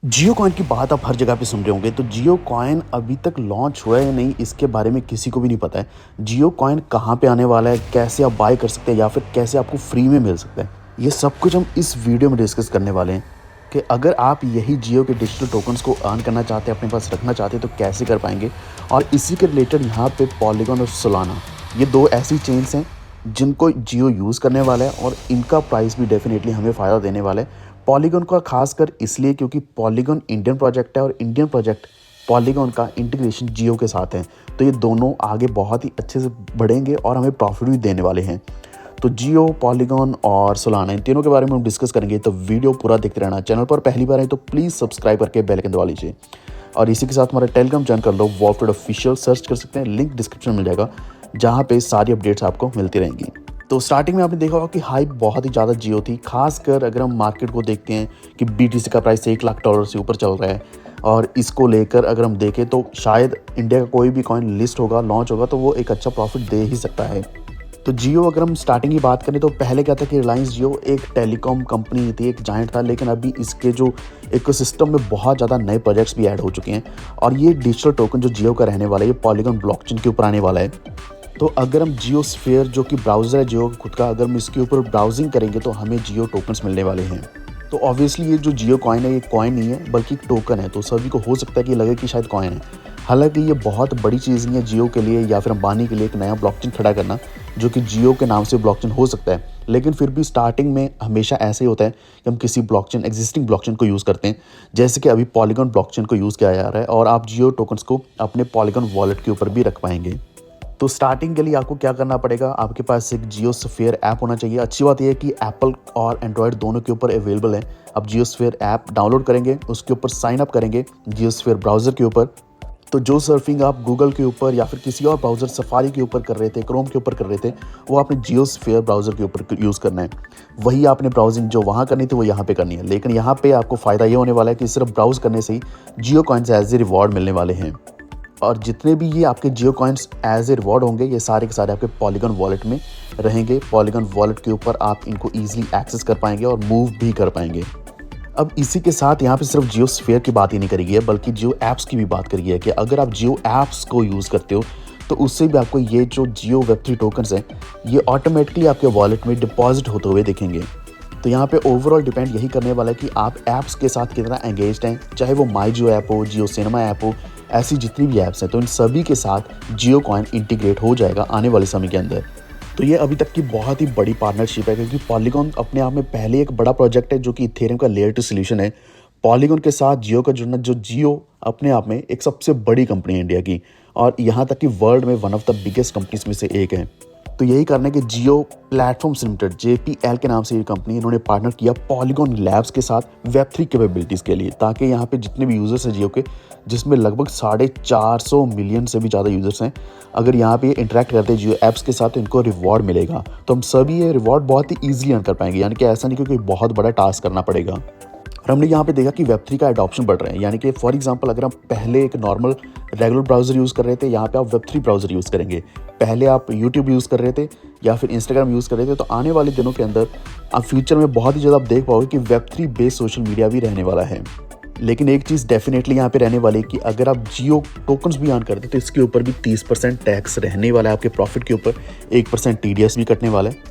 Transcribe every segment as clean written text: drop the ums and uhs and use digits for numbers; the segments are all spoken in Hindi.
जियो कॉइन की बात आप हर जगह पे सुन रहे होंगे। तो जियो कॉइन अभी तक लॉन्च हुआ है या नहीं, इसके बारे में किसी को भी नहीं पता है। जियो कॉइन कहाँ पे आने वाला है, कैसे आप बाय कर सकते हैं या फिर कैसे आपको फ्री में मिल सकता है, ये सब कुछ हम इस वीडियो में डिस्कस करने वाले हैं। कि अगर आप यही जियो के डिजिटल टोकन्स को अर्न करना चाहते हैं, अपने पास रखना चाहते हैं, तो कैसे कर पाएंगे। और इसी के रिलेटेड यहाँ पे पॉलीगॉन और सोलाना, ये दो ऐसी चेन्स हैं जिनको जियो यूज़ करने वाला है और इनका प्राइस भी डेफिनेटली हमें फ़ायदा देने वाला है। पॉलीगॉन का खासकर इसलिए क्योंकि पॉलीगॉन इंडियन प्रोजेक्ट है और इंडियन प्रोजेक्ट पॉलीगॉन का इंटीग्रेशन जियो के साथ है। तो ये दोनों आगे बहुत ही अच्छे से बढ़ेंगे और हमें प्रॉफिट भी देने वाले हैं। तो जियो, पॉलीगॉन और सोलाना, इन तीनों के बारे में हम डिस्कस करेंगे। तो वीडियो पूरा देखते रहना। चैनल पर पहली बार है तो प्लीज़ सब्सक्राइब करके बेल आइकन दबा लीजिए। और इसी के साथ हमारा टेलीग्राम ज्वाइन कर लो, वॉल्फ ट्रेड ऑफिशियल सर्च कर सकते हैं, लिंक डिस्क्रिप्शन में मिल जाएगा, जहाँ पे सारी अपडेट्स आपको मिलती रहेंगी। तो स्टार्टिंग में आपने देखा होगा कि हाइप बहुत ही ज़्यादा जियो थी। खासकर अगर हम मार्केट को देखते हैं कि BTC का प्राइस $1 लाख से ऊपर चल रहा है। और इसको लेकर अगर हम देखें तो शायद इंडिया का कोई भी कॉइन लिस्ट होगा, लॉन्च होगा, तो वो एक अच्छा प्रॉफिट दे ही सकता है। तो जियो, अगर हम स्टार्टिंग की बात करें तो पहले क्या था कि रिलायंस जियो एक टेलीकॉम कंपनी थी, एक जायंट था। लेकिन अभी इसके जो इकोसिस्टम में बहुत ज़्यादा नए प्रोजेक्ट्स भी ऐड हो चुके हैं। और ये डिजिटल टोकन जो जियो का रहने वाला है, ये पॉलीगॉन ब्लॉकचेन के ऊपर आने वाला है। तो अगर हम जियो स्फीयर, जो कि ब्राउज़र है जियो खुद का, अगर हम इसके ऊपर ब्राउजिंग करेंगे तो हमें जियो टोकन्स मिलने वाले हैं। तो ऑब्वियसली ये जो जियो कॉइन है, ये कॉइन नहीं है बल्कि एक टोकन है। तो सभी को हो सकता है कि लगे कि शायद कॉइन है। हालांकि ये बहुत बड़ी चीज़ नहीं है जियो के लिए या फिर अंबानी के लिए एक नया ब्लॉकचेन खड़ा करना, जो कि जियो के नाम से ब्लॉकचेन हो सकता है। लेकिन फिर भी स्टार्टिंग में हमेशा ऐसे ही होता है कि हम किसी ब्लॉकचेन, एग्जिस्टिंग ब्लॉकचेन को यूज़ करते हैं। जैसे कि अभी पॉलीगॉन ब्लॉकचेन को यूज़ किया जा रहा है और आप जियो टोकन्स को अपने पॉलीगॉन वॉलेट के ऊपर भी रख पाएंगे। तो स्टार्टिंग के लिए आपको क्या करना पड़ेगा, आपके पास एक जियो स्फीयर ऐप होना चाहिए। अच्छी बात यह है कि एप्पल और एंड्रॉयड दोनों के ऊपर अवेलेबल है। आप जियो स्फीयर ऐप डाउनलोड करेंगे, उसके ऊपर साइन अप करेंगे जियो स्फीयर ब्राउज़र के ऊपर। तो जो सर्फिंग आप गूगल के ऊपर या फिर किसी और ब्राउज़र, सफारी के ऊपर कर रहे थे, क्रोम के ऊपर कर रहे थे, वो आपने जियो स्फीयर ब्राउज़र के ऊपर यूज़ करना है। वही आपने ब्राउजिंग जो वहाँ करनी थी वो यहाँ पे करनी है। लेकिन यहाँ पे आपको फ़ायदा ये होने वाला है कि सिर्फ ब्राउज़ करने से ही जियो कॉइन्स एज ए रिवॉर्ड मिलने वाले हैं। और जितने भी ये आपके जियो कॉइन्स एज ए रिवॉर्ड होंगे, ये सारे के सारे आपके पॉलीगॉन वॉलेट में रहेंगे। पॉलीगॉन वॉलेट के ऊपर आप इनको ईजिली एक्सेस कर पाएंगे और मूव भी कर पाएंगे। अब इसी के साथ यहाँ पे सिर्फ जियो स्फीयर की बात ही नहीं करी गई है, बल्कि जियो ऐप्स की भी बात करी गई है कि अगर आप जियो ऐप्स को यूज़ करते हो तो उससे भी आपको ये जो जियो Web3 टोकन्स हैं, ये ऑटोमेटिकली आपके वॉलेट में डिपॉजिट होते हुए दिखेंगे। तो यहाँ पे ओवरऑल डिपेंड यही करने वाला है कि आप ऐप्स के साथ कितना एंगेज्ड हैं, चाहे वो माई जियो ऐप हो, जियो सिनेमा ऐप हो, ऐसी जितनी भी ऐप्स हैं, तो इन सभी के साथ जियो कॉइन इंटीग्रेट हो जाएगा आने वाले समय के अंदर। तो ये अभी तक की बहुत ही बड़ी पार्टनरशिप है, क्योंकि पॉलीगॉन अपने आप में पहले एक बड़ा प्रोजेक्ट है जो कि इथेरियम का लेयर 2 सोल्यूशन है। पॉलीगॉन के साथ जियो का जुड़ना, जो जियो अपने आप में एक सबसे बड़ी कंपनी है इंडिया की, और यहाँ तक कि वर्ल्ड में one of the biggest companies में से एक है। तो यही करने के जियो प्लेटफॉर्म्स लिमिटेड, JPL के नाम से ये कंपनी, इन्होंने पार्टनर किया पॉलीगॉन लैब्स के साथ Web3 कैपेबिलिटीज़ के लिए, ताकि यहाँ पे जितने भी यूज़र्स हैं जियो के, जिसमें लगभग 450 मिलियन से भी ज़्यादा यूज़र्स हैं, अगर यहाँ पे इंटरेक्ट करते हैं जियो ऐप्स के साथ तो इनको रिवॉर्ड मिलेगा। तो हम सभी ये रिवॉर्ड बहुत ही ईजिली अर्न कर पाएंगे, यानी कि ऐसा नहीं कि कोई बहुत बड़ा टास्क करना पड़ेगा। और हमने यहाँ पे देखा कि Web3 का एडॉप्शन बढ़ रहा है, यानी कि फॉर एग्जांपल अगर हम पहले एक नॉर्मल रेगुलर ब्राउज़र यूज़ कर रहे थे, यहाँ पे आप Web3 ब्राउज़र यूज़ करेंगे। पहले आप YouTube यूज़ कर रहे थे या फिर Instagram यूज़ कर रहे थे, तो आने वाले दिनों के अंदर आप फ्यूचर में बहुत ही ज़्यादा आप देख पाओगे कि Web3 बेस्ड सोशल मीडिया भी रहने वाला है। लेकिन एक चीज़ डेफिनेटली यहाँ पे रहने वाली है कि अगर आप जियो टोकन्स भी अर्न करते तो इसके ऊपर भी 30% टैक्स रहने वाला है आपके प्रॉफिट के ऊपर, 1% TDS भी कटने वाला है।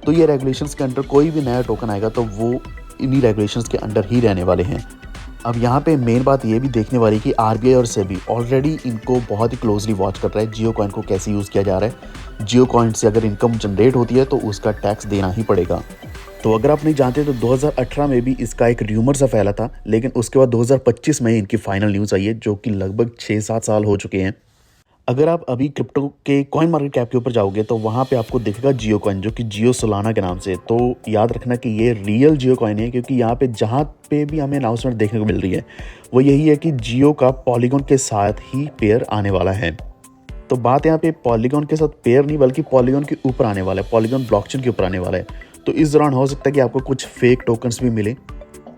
तो ये रेगुलेशंस के अंडर कोई भी नया टोकन आएगा तो वो इन्हीं रेगुलेशंस के अंडर ही रहने वाले हैं। अब यहाँ पे मेन बात ये भी देखने वाली कि RBI और सेबी ऑलरेडी इनको बहुत ही क्लोजली वॉच कर रहा है, जियो कॉइन को कैसे यूज़ किया जा रहा है। जियो कॉइन से अगर इनकम जनरेट होती है तो उसका टैक्स देना ही पड़ेगा। तो अगर आप नहीं जानते तो 2018 में भी इसका एक र्यूमर सा फैला था, लेकिन उसके बाद 2025 में इनकी फाइनल न्यूज़ आई है, जो कि लगभग 6-7 साल हो चुके हैं। अगर आप अभी क्रिप्टो के कॉइन मार्केट कैप के ऊपर जाओगे तो वहाँ पे आपको दिखेगा जियो कॉइन, जो कि जियो सोलाना के नाम से। तो याद रखना कि ये रियल जियो कॉइन है, क्योंकि यहाँ पे जहाँ पे भी हमें अनाउंसमेंट देखने को मिल रही है वो यही है कि जियो का पॉलीगॉन के साथ ही पेयर आने वाला है। तो बात यहाँ पे पॉलीगॉन के साथ पेयर नहीं, बल्कि पॉलीगॉन के ऊपर आने वाला है, पॉलीगॉन ब्लॉकचेन के ऊपर आने वाला है। तो इस दौरान हो सकता है कि आपको कुछ फेक टोकन्स भी मिले,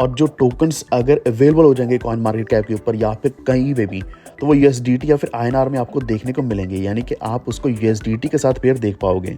और जो टोकन्स अगर अवेलेबल हो जाएंगे कॉइन मार्केट कैप के ऊपर या फिर कहीं पे भी, तो वो USDT या फिर INR में आपको देखने को मिलेंगे, यानी कि आप उसको USDT के साथ पेयर देख पाओगे।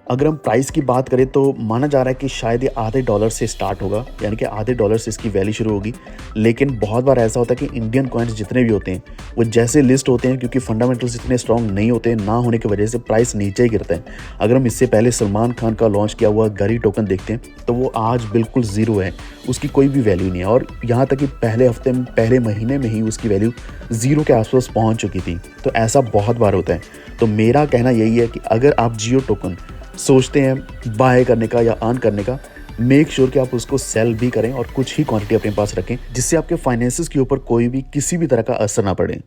अगर हम प्राइस की बात करें तो माना जा रहा है कि शायद ये आधे डॉलर से स्टार्ट होगा, यानी कि आधे डॉलर से इसकी वैल्यू शुरू होगी। लेकिन बहुत बार ऐसा होता है कि इंडियन कॉइन्स जितने भी होते हैं वो जैसे लिस्ट होते हैं, क्योंकि फंडामेंटल्स इतने स्ट्रॉन्ग नहीं होते, ना होने की वजह से प्राइस नीचे ही गिरता है। अगर हम इससे पहले सलमान खान का लॉन्च किया हुआ गरी टोकन देखते हैं तो वो आज बिल्कुल ज़ीरो है, उसकी कोई भी वैल्यू नहीं है। और यहाँ तक कि पहले हफ्ते में, पहले महीने में ही उसकी वैल्यू ज़ीरो के आसपास पहुँच चुकी थी। तो ऐसा बहुत बार होता है। तो मेरा कहना यही है कि अगर आप जियो टोकन सोचते हैं बाय करने का या अर्न करने का, मेक श्योर कि आप उसको सेल भी करें और कुछ ही क्वांटिटी अपने पास रखें, जिससे आपके फाइनेंसेस के ऊपर कोई भी किसी भी तरह का असर ना पड़े।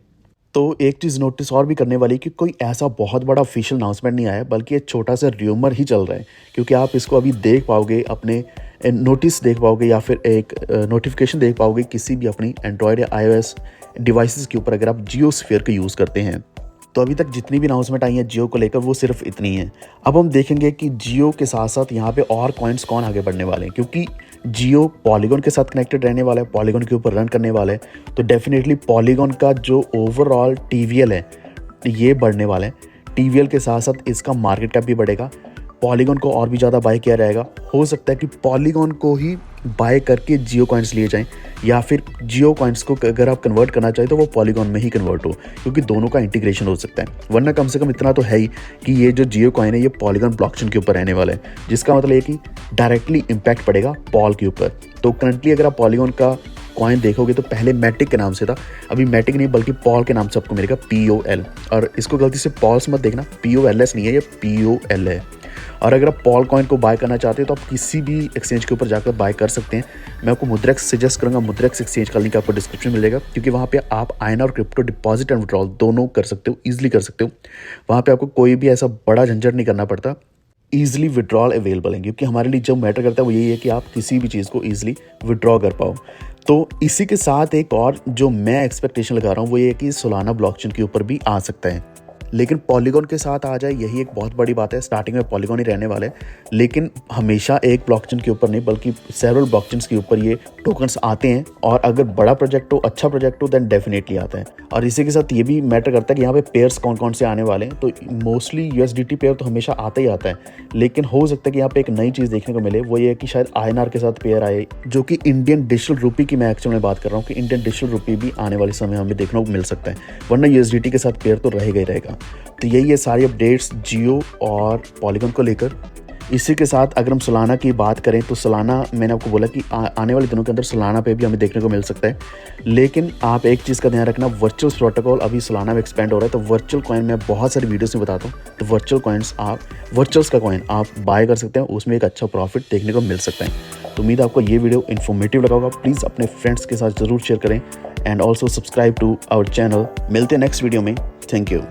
तो एक चीज़ नोटिस और भी करने वाली कि कोई ऐसा बहुत बड़ा ऑफिशियल अनाउंसमेंट नहीं आया है, बल्कि एक छोटा सा र्यूमर ही चल रहा है। क्योंकि आप इसको अभी देख पाओगे, अपने नोटिस देख पाओगे या फिर एक नोटिफिकेशन देख पाओगे किसी भी अपनी एंड्रॉयड या iOS डिवाइसेस के ऊपर, अगर आप जियो स्फीयर का यूज़ करते हैं। तो अभी तक जितनी भी अनाउंसमेंट आई है जियो को लेकर वो सिर्फ इतनी है। अब हम देखेंगे कि जियो के साथ साथ यहाँ पे और कॉइन्स कौन आगे बढ़ने वाले हैं, क्योंकि जियो पॉलीगॉन के साथ कनेक्टेड रहने वाला है, पॉलीगॉन के ऊपर रन करने वाला है। तो डेफिनेटली पॉलीगॉन का जो ओवरऑल TVL है ये बढ़ने वाला है। TVL के साथ साथ इसका मार्केट कैप भी बढ़ेगा, पॉलीगॉन को और भी ज़्यादा बाय किया रहेगा। हो सकता है कि पॉलीगॉन को ही बाय करके जियो कॉइन्स लिए जाएं, या फिर जियो कॉइन्स को अगर आप कन्वर्ट करना चाहें तो वो पॉलीगॉन में ही कन्वर्ट हो, क्योंकि दोनों का इंटीग्रेशन हो सकता है। वरना कम से कम इतना तो है ही कि ये जो जियो कॉइन है ये पॉलीगॉन ब्लॉकचेन के ऊपर रहने वाला है, जिसका मतलब ये कि डायरेक्टली इम्पैक्ट पड़ेगा पॉल के ऊपर। तो करंटली अगर आप पॉलीगॉन का कॉइन देखोगे तो पहले मैटिक के नाम से था, अभी मैटिक नहीं बल्कि पॉल के नाम से आपको मिलेगा, POL। और इसको गलती से पॉल्स मत देखना, POLS नहीं है, ये POL है। और अगर आप पॉल कॉइन को बाय करना चाहते हैं तो आप किसी भी एक्सचेंज के ऊपर जाकर बाय कर सकते हैं। मैं आपको मुद्रेक्स सजेस्ट करूंगा, मुद्रेक्स एक्सचेंज का लिंक आपको डिस्क्रिप्शन में मिलेगा, क्योंकि वहाँ पे आप INR और क्रिप्टो डिपॉजिट एंड विड्रॉल दोनों कर सकते हो, ईजिली कर सकते हो। वहाँ पे आपको कोई भी ऐसा बड़ा झंझट नहीं करना पड़ता, ईजिली विड्रॉल अवेलेबल है। क्योंकि हमारे लिए जो मैटर करता है वो यही है कि आप किसी भी चीज़ को ईजिली विड्रॉ कर पाओ। तो इसी के साथ एक और जो मैं एक्सपेक्टेशन लगा रहा हूँ वो ये है कि सोलाना ब्लॉकचेन के ऊपर भी आ सकता है, लेकिन पॉलीगॉन के साथ आ जाए यही एक बहुत बड़ी बात है। स्टार्टिंग में पॉलीगॉन ही रहने वाले हैं, लेकिन हमेशा एक ब्लॉकचेन के ऊपर नहीं बल्कि सेवरल ब्लॉकचेन्स के ऊपर ये टोकन्स आते हैं। और अगर बड़ा प्रोजेक्ट हो, अच्छा प्रोजेक्ट हो, देन डेफिनेटली आता है। और इसी के साथ ये भी मैटर करता है कि यहाँ पे पेयर्स कौन कौन से आने वाले हैं। तो मोस्टली USDT पेयर तो हमेशा आता ही आता है, लेकिन हो सकता है कि यहाँ पे एक नई चीज़ देखने को मिले, वो ये है कि शायद INR के साथ पेयर आए, जो कि इंडियन डिजिटल रूपी की मैं एक्चुअली बात कर रहा हूँ कि इंडियन डिजिटल रूपी भी आने वाले समय हमें देखने को मिल सकता है, वरना USDT के साथ पेयर तो रहेगा ही रहेगा। तो यही है सारी अपडेट्स जियो और पॉलीगॉन को लेकर। इसी के साथ अगर हम सोलाना की बात करें तो सोलाना, मैंने आपको बोला कि आने वाले दिनों के अंदर सोलाना पे भी हमें देखने को मिल सकता है। लेकिन आप एक चीज़ का ध्यान रखना, वर्चुअल प्रोटोकॉल अभी सोलाना में एक्सपेंड हो रहा है। तो वर्चुअल कॉइन मैं बहुत सारी वीडियोस में बताता हूँ। तो वर्चुअल्स का कॉइन आप बाय कर सकते हैं, उसमें एक अच्छा प्रॉफिट देखने को मिल सकता है। तो उम्मीद है आपको ये वीडियो इन्फॉर्मेटिव लगा होगा। प्लीज़ अपने फ्रेंड्स के साथ ज़रूर शेयर करें and also subscribe to our channel. मिलते हैं नेक्स्ट वीडियो में। Thank you.